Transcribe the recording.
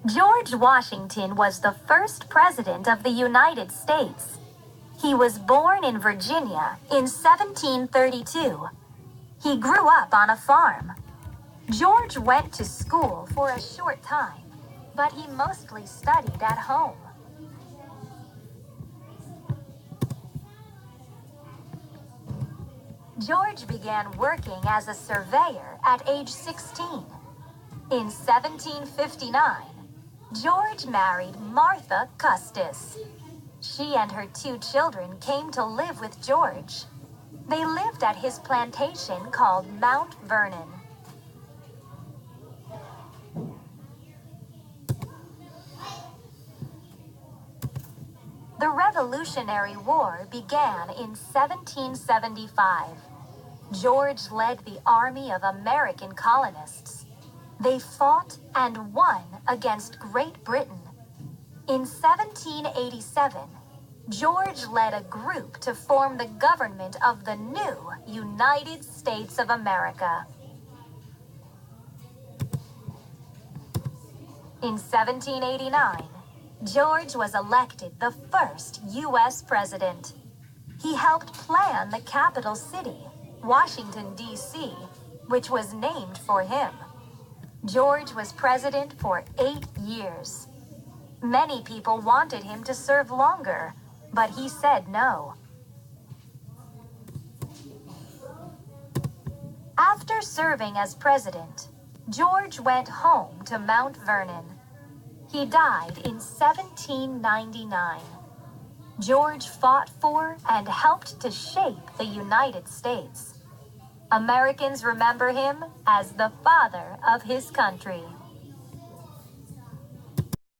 George Washington was the first president of the United States. He was born in Virginia in 1732. He grew up on a farm. George went to school for a short time, but he mostly studied at home. George began working as a surveyor at age 16. In 1759, George married Martha Custis. She and her 2 children came to live with George. They lived at his plantation called Mount Vernon. The Revolutionary War began in 1775. George led the army of American colonists. They fought and won against Great Britain. In 1787, George led a group to form the government of the new United States of America. In 1789, George was elected the first U.S. president. He helped plan the capital city, Washington, D.C., which was named for him. George was president for 8 years. Many people wanted him to serve longer, but he said no. After serving as president, George went home to Mount Vernon. He died in 1799. George fought for and helped to shape the United States. Americans remember him as the father of his country.